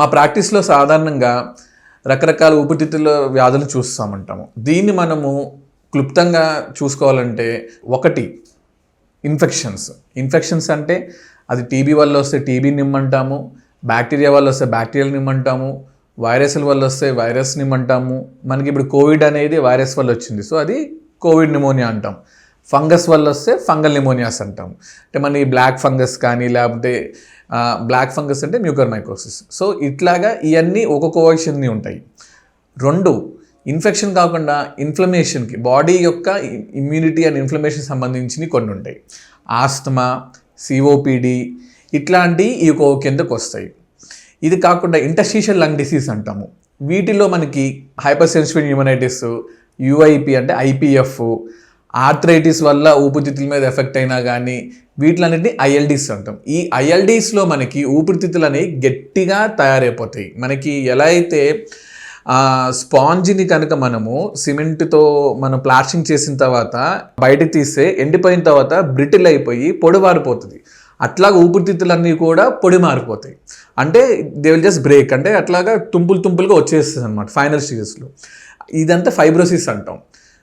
మా ప్రాక్టీస్లో సాధారణంగా రకరకాల ఊపిరితిత్తుల వ్యాధులు చూస్తామంటాము. దీన్ని మనము క్లుప్తంగా చూసుకోవాలంటే ఒకటి ఇన్ఫెక్షన్స్ అంటే అది టీబీ వల్ల వస్తే టీబీ నిమ్మంటాము, బ్యాక్టీరియా వల్ల వస్తే బ్యాక్టీరియల్ నిమ్మంటాము, వైరస్ల వల్ల వస్తే వైరస్ నిమ్మంటాము. మనకి ఇప్పుడు కోవిడ్ అనేది వైరస్ వల్ల వచ్చింది, సో అది కోవిడ్ నిమోనియా అంటాం. ఫంగస్ వల్ల వస్తే ఫంగల్ నిమోనియాస్ అంటాం. అంటే మన ఈ బ్లాక్ ఫంగస్ కానీ లేకపోతే బ్లాక్ ఫంగస్ అంటే మ్యూకర్మైకోసిస్. సో ఇట్లాగా ఇవన్నీ ఒక్కొక్క వర్షన్ని ఉంటాయి. 2 ఇన్ఫెక్షన్ కాకుండా ఇన్ఫ్లమేషన్కి బాడీ యొక్క ఇమ్యూనిటీ అండ్ ఇన్ఫ్లమేషన్ సంబంధించినవి కొన్ని ఉంటాయి. ఆస్తమా, సిఓపిడి ఇట్లాంటివి ఈ కిందకు వస్తాయి. ఇది కాకుండా ఇంటర్స్టిషియల్ లంగ్ డిసీజ్ అంటాము. వీటిలో మనకి హైపర్ సెన్సిటివ్ న్యూమనైటిస్, యుఐపి అంటే ఐపీఎఫ్, ఆర్థరైటిస్ వల్ల ఊపిరితిత్తుల మీద ఎఫెక్ట్ అయినా కానీ వీటిలన్నిటిని ఐఎల్డీస్ అంటాం. ఈ ఐఎల్డీస్లో మనకి ఊపిరితిత్తులు అనేవి గట్టిగా తయారైపోతాయి. మనకి ఎలా అయితే స్పాంజిని కనుక మనము సిమెంట్తో మనం ప్లాస్టింగ్ చేసిన తర్వాత బయటకు తీస్తే ఎండిపోయిన తర్వాత బ్రిటిల్ అయిపోయి పొడి మారిపోతుంది. అట్లాగా ఊపిరితిత్తులన్నీ కూడా పొడి మారిపోతాయి. అంటే దే విల్ జస్ట్ బ్రేక్, అంటే అట్లాగా తుంపులుగా వచ్చేస్తుంది అనమాట ఫైనల్ స్టేజెస్లో. ఇదంతా ఫైబ్రోసిస్ అంటాం.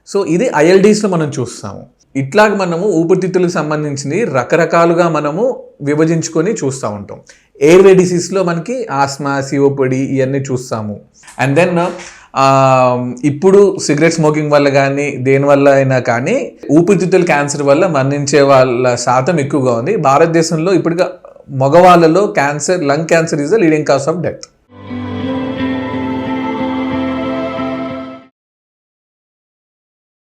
సో ఇది ఐఎల్డీస్లో మనం చూస్తాము. ఇట్లాగ మనము ఊపిరితిత్తులకు సంబంధించినవి రకరకాలుగా మనము విభజించుకొని చూస్తూ ఉంటాం. ఎయిర్వే డిసీజ్లో మనకి ఆస్మా, సిఓపిడి ఇవన్నీ చూస్తాము. అండ్ దెన్ ఇప్పుడు సిగరెట్ స్మోకింగ్ వల్ల కానీ దేనివల్ల అయినా కానీ ఊపిరితిత్తుల క్యాన్సర్ వల్ల మరణించే వాళ్ళ శాతం ఎక్కువగా ఉంది భారతదేశంలో. ఇప్పటిగా మగవాళ్ళలో lung cancer is the leading cause of death.